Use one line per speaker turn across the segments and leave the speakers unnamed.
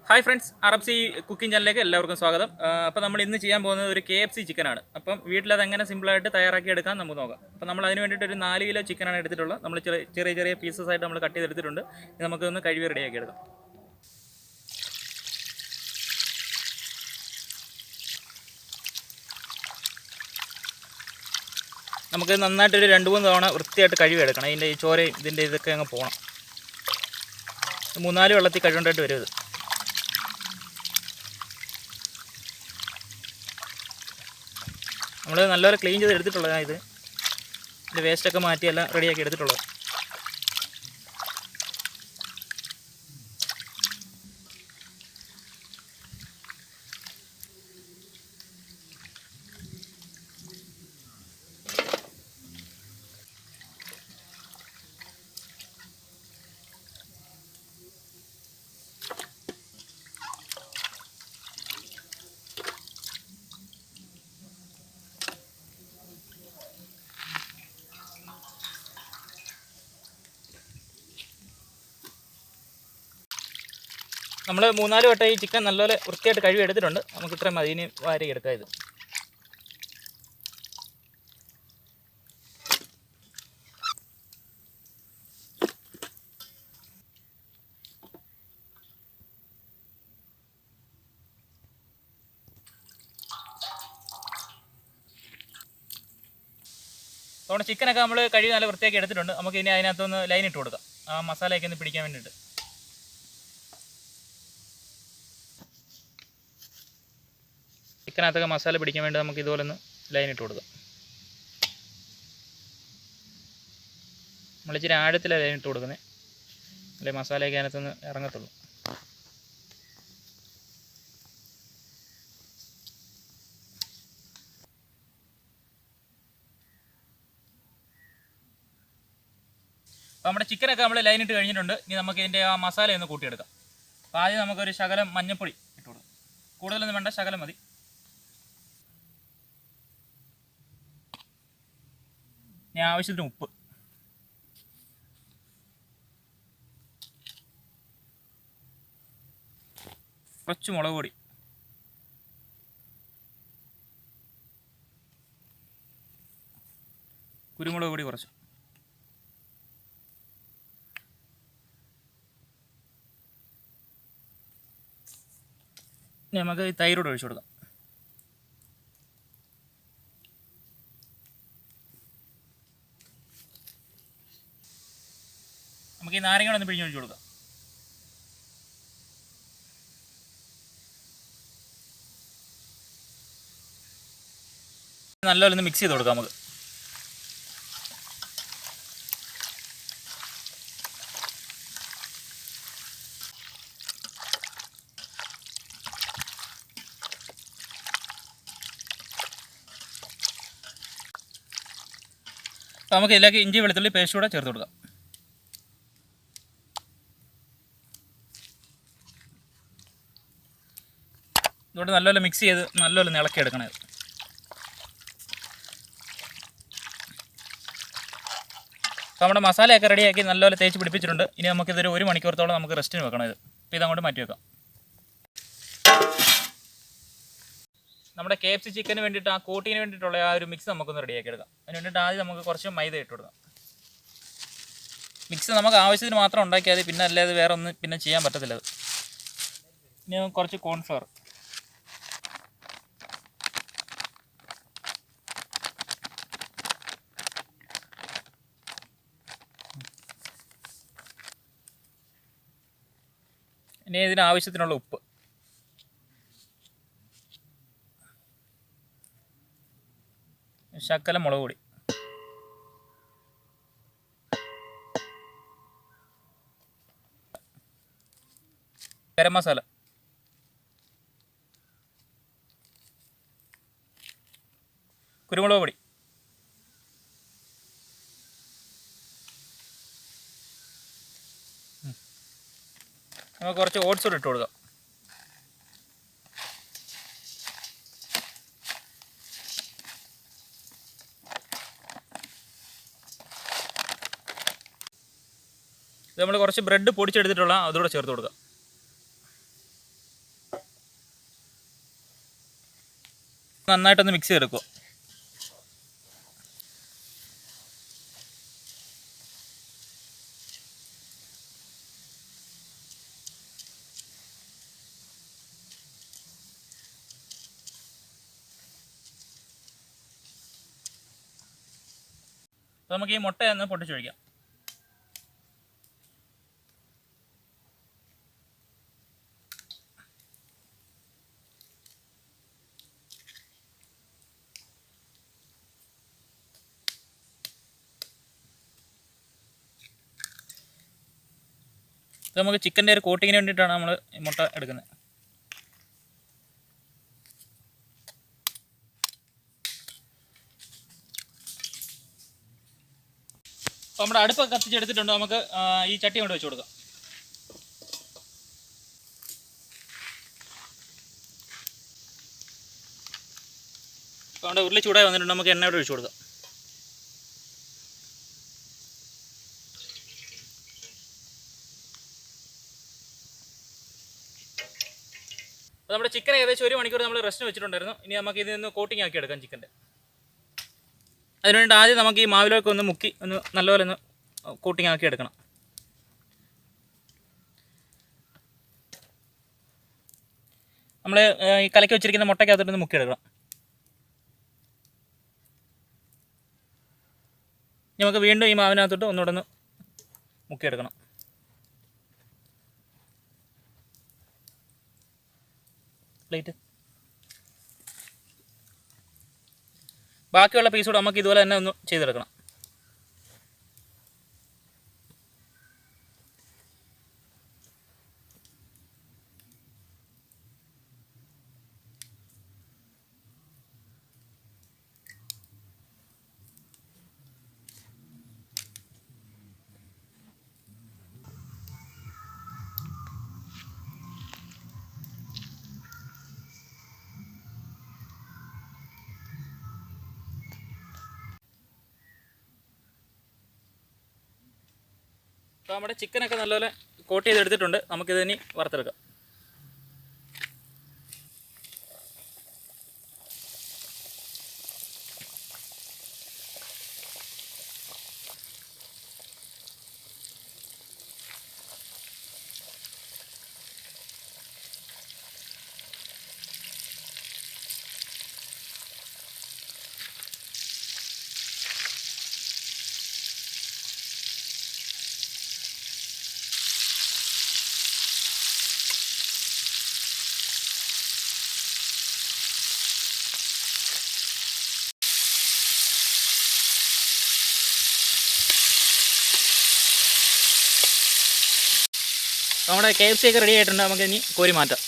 Hi friends, അറബ്സി cooking ചാനലിലേക്ക് എല്ലാവർക്കും സ്വാഗതം. അപ്പോൾ നമ്മൾ ഇന്ന് ചെയ്യാൻ പോകുന്നത് ഒരു KFC ചിക്കനാണ്. അപ്പം വീട്ടിലത് എങ്ങനെ സിമ്പിളായിട്ട് തയ്യാറാക്കി എടുക്കാൻ നമുക്ക് നോക്കാം. അപ്പോൾ നമ്മൾ അതിന് വേണ്ടിയിട്ട് ഒരു 4 കിലോ ചിക്കനാണ് എടുത്തിട്ടുള്ളത്. നമ്മൾ ചെറിയ ചെറിയ പീസസ് ആയിട്ട് നമ്മൾ കട്ട് ചെയ്തെടുത്തിട്ടുണ്ട്. ഇത് നമുക്കൊന്ന് കഴുകി റെഡിയാക്കി എടുക്കാം. നമുക്ക് നന്നായിട്ടൊരു 2-3 തവണ വൃത്തിയായിട്ട് കഴുകി എടുക്കണം. ഇതിൻ്റെ ഈ ചോരയും ഇതിൻ്റെ ഇതൊക്കെ അങ്ങ് പോകണം. 3-4 വെള്ളത്തിൽ കഴുകേണ്ടതായിട്ട് വരും ഇത്. നമ്മൾ നല്ലപോലെ ക്ലീൻ ചെയ്ത് എടുത്തിട്ടുള്ളതാണ്. ഇതിൻ്റെ വേസ്റ്റൊക്കെ മാറ്റിയെല്ലാം റെഡിയാക്കി എടുത്തിട്ടുള്ളത്. നമ്മൾ 3-4 വട്ടം ഈ ചിക്കൻ നല്ലപോലെ വൃത്തിയായിട്ട് കഴുകി എടുത്തിട്ടുണ്ട്. നമുക്ക് ഇത്രയും മതി. ഇനി വാരി എടുക്കാം. ഇത് അതുകൊണ്ട് ചിക്കനൊക്കെ നമ്മൾ കഴുകി നല്ല വൃത്തിയാക്കി എടുത്തിട്ടുണ്ട്. നമുക്ക് ഇനി അതിനകത്തൊന്ന് ലൈൻ ഇട്ട് കൊടുക്കാം, ആ മസാലയൊക്കെ ഒന്ന് പിടിക്കാൻ വേണ്ടിയിട്ട്. ചിക്കനകത്തൊക്കെ മസാല പിടിക്കാൻ വേണ്ടി നമുക്ക് ഇതുപോലെ ഒന്ന് ലൈൻ ഇട്ട് കൊടുക്കാം. നമ്മൾ ഇച്ചിരി ആഴത്തിലാണ് ലൈൻ ഇട്ട് കൊടുക്കുന്നത്, അല്ലെ മസാലയൊക്കെ അതിനകത്തൊന്ന് ഇറങ്ങത്തുള്ളൂ. അപ്പോൾ നമ്മുടെ ചിക്കനൊക്കെ നമ്മൾ ലൈൻ ഇട്ട് കഴിഞ്ഞിട്ടുണ്ട്. ഇനി നമുക്ക് ഇതിൻ്റെ ആ മസാല ഒന്ന് കൂട്ടിയെടുക്കാം. അപ്പോൾ ആദ്യം നമുക്കൊരു ശകലം മഞ്ഞൾപ്പൊടി ഇട്ട് കൊടുക്കാം. കൂടുതലൊന്നും വേണ്ട, ശകലം മതി. ഇനി ആവശ്യത്തിന് ഉപ്പ്, കുറച്ച് മുളക് പൊടി, കുരുമുളക് പൊടി കുറച്ച്, ഇനി നമുക്ക് തൈരോട് ഒഴിച്ചു കൊടുക്കാം. നമുക്ക് ഈ നാരങ്ങ ഒന്ന് പിഴിഞ്ഞൊഴിച്ച് കൊടുക്കാം. നല്ലപോലെ ഒന്ന് മിക്സ് ചെയ്ത് കൊടുക്കാം നമുക്ക്. അപ്പോൾ നമുക്ക് ഇതിലേക്ക് ഇഞ്ചി വെളുത്തുള്ളി പേസ്റ്റ് കൂടെ ചേർത്ത് കൊടുക്കാം. ഇതുകൊണ്ട് നല്ലപോലെ മിക്സ് ചെയ്ത് നല്ലപോലെ ഇളക്കി എടുക്കണം. അപ്പോൾ നമ്മുടെ മസാലയൊക്കെ റെഡിയാക്കി നല്ലപോലെ തേച്ച് പിടിപ്പിച്ചിട്ടുണ്ട്. ഇനി നമുക്കിതൊരു 1 മണിക്കൂറത്തോളം നമുക്ക് റെസ്റ്റിന് വെക്കണം. അപ്പോൾ ഇതങ്ങോട്ട് മാറ്റി വെക്കാം. നമ്മുടെ KFC ചിക്കന് വേണ്ടിയിട്ട് ആ കോട്ടിന് വേണ്ടിയിട്ടുള്ള ആ ഒരു മിക്സ് നമുക്കൊന്ന് റെഡിയാക്കി എടുക്കാം. അതിന് വേണ്ടിയിട്ട് ആദ്യം നമുക്ക് കുറച്ച് മൈദ ഇട്ട് കൊടുക്കാം. മിക്സ് നമുക്ക് ആവശ്യത്തിന് മാത്രം ഉണ്ടാക്കിയാൽ പിന്നെ അല്ലാതെ വേറെ ഒന്നും പിന്നെ ചെയ്യാൻ പറ്റത്തില്ല. ഇനി നമുക്ക് കുറച്ച് കോൺഫ്ലവർ, ഇനി ഇതിന് ആവശ്യത്തിനുള്ള ഉപ്പ്, ശകലം മുളക് പൊടി, ഗരം മസാല, കുരുമുളക് പൊടി, നമുക്ക് കുറച്ച് ഓട്സ് കൂടി ഇട്ട് കൊടുക്കാം. ഇത് നമ്മൾ കുറച്ച് ബ്രെഡ് പൊടിച്ചെടുത്തിട്ടുള്ള അതുകൂടെ ചേർത്ത് കൊടുക്കുക. നന്നായിട്ടൊന്ന് മിക്സ് ചെയ്തെടുക്കുക. അപ്പോൾ നമുക്ക് ഈ മുട്ട ഒന്ന് പൊട്ടിച്ചൊഴിക്കാം. ഇത് നമുക്ക് ചിക്കൻ്റെ ഒരു കോട്ടിങ്ങിന് വേണ്ടിയിട്ടാണ് നമ്മൾ മുട്ട എടുക്കുന്നത്. അപ്പോൾ നമ്മുടെ അടുപ്പൊക്കെ കത്തിച്ചെടുത്തിട്ടുണ്ട്. നമുക്ക് ഈ ചട്ടി കൊണ്ട് വെച്ച് കൊടുക്കാം. അപ്പോൾ നമ്മുടെ ഉരുളി ചൂടായി വന്നിട്ടുണ്ട്. നമുക്ക് എണ്ണ ഇവിടെ ഒഴിച്ച് കൊടുക്കാം. അപ്പോൾ നമ്മുടെ ചിക്കൻ ഏകദേശം 1 മണിക്കൂർ നമ്മൾ റെസ്റ്റ് വെച്ചിട്ടുണ്ടായിരുന്നു. ഇനി നമുക്ക് ഇതിൽ നിന്ന് കോട്ടിങ് ആക്കി എടുക്കാം ചിക്കൻ്റെ. അതിനുവേണ്ടി ആദ്യം നമുക്ക് ഈ മാവിലൊക്കെ ഒന്ന് മുക്കി ഒന്ന് നല്ലപോലെ ഒന്ന് കോട്ടിങ് ആക്കി എടുക്കണം. നമ്മൾ ഈ കലക്കി വെച്ചിരിക്കുന്ന മുട്ടയ്ക്കകത്തോട്ടൊന്ന് മുക്കിയെടുക്കണം. നമുക്ക് വീണ്ടും ഈ മാവിനകത്തോട്ട് ഒന്നുകൂടെ ഒന്ന് മുക്കിയെടുക്കണം. പ്ലേറ്റ് ബാക്കിയുള്ള പീസ് കൂടെ നമുക്ക് ഇതുപോലെ തന്നെ ഒന്ന് ചെയ്തെടുക്കണം. അപ്പോൾ നമ്മുടെ ചിക്കനൊക്കെ നല്ലപോലെ കോട്ട് ചെയ്തെടുത്തിട്ടുണ്ട്. നമുക്കിത് ഇനി വറുത്തെടുക്കാം. നമ്മുടെ KFC ഒക്കെ റെഡി ആയിട്ടുണ്ട്. നമുക്ക് ഇനി കോരി മാറ്റാം.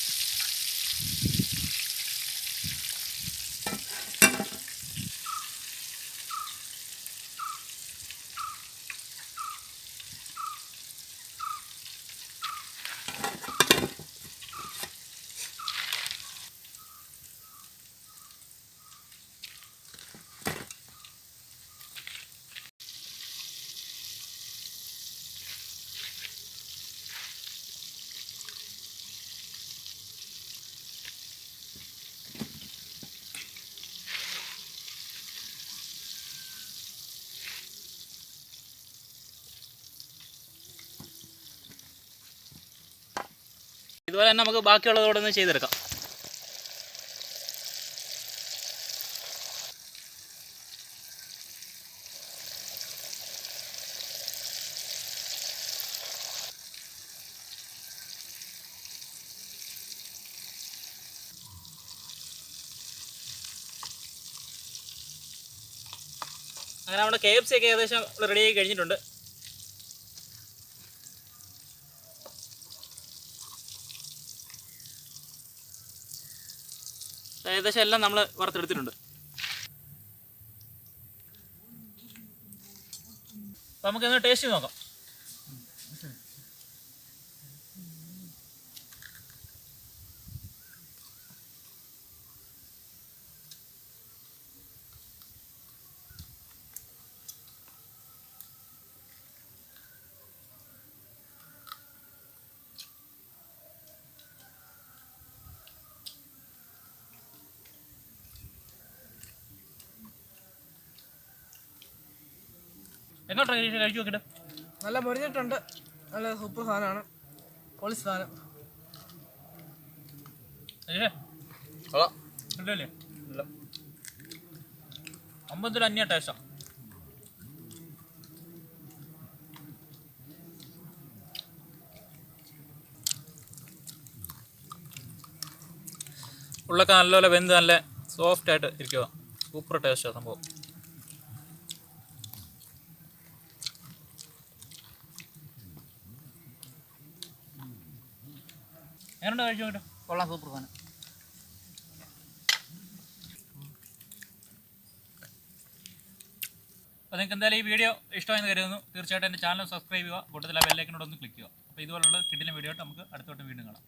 ഇതുപോലെ തന്നെ നമുക്ക് ബാക്കിയുള്ളതോടെ ഒന്ന് ചെയ്തെടുക്കാം. അങ്ങനെ നമ്മുടെ KFC ഒക്കെ ഏകദേശം റെഡിയായി കഴിഞ്ഞിട്ടുണ്ട്. ഏകദേശം എല്ലാം നമ്മൾ വറുത്തെടുത്തിട്ടുണ്ട്. അപ്പോൾ നമുക്കൊന്ന് ടേസ്റ്റ് നോക്കാം. എങ്ങോട്ടാ കഴിച്ചു നോക്കിയിട്ട്?
നല്ല പൊരിഞ്ഞിട്ടുണ്ട്, നല്ല സൂപ്പർ സാധനമാണ്, പൊളി സാധനം.
ഇല്ലല്ലേ? അമ്പതിൽ അന്യ ടേസ്റ്റാണ്. ഉള്ളൊക്കെ നല്ലപോലെ വെന്ത് നല്ല സോഫ്റ്റ് ആയിട്ട് ഇരിക്കുക. സൂപ്പർ ടേസ്റ്റാണ് സംഭവം. എങ്ങനെയുണ്ട് കഴിച്ചു നോക്കിയിട്ട്?
കൊള്ളാം, സൂപ്പർ സാധനം.
അപ്പോൾ നിങ്ങൾക്ക് എന്തായാലും ഈ വീഡിയോ ഇഷ്ടമായെന്ന് കരുതുന്നു. തീർച്ചയായിട്ടും എൻ്റെ ചാനൽ സബ്സ്ക്രൈബ് ചെയ്യുക, കൂട്ടത്തിൽ ആ ബെല്ലൈക്കനോട് ഒന്ന് ക്ലിക്ക് ചെയ്യുക. അപ്പോൾ ഇതുപോലുള്ള കിടിലൻ വീഡിയോ ആയിട്ട് നമുക്ക് അടുത്തോട്ട് വീണ്ടും കാണാം.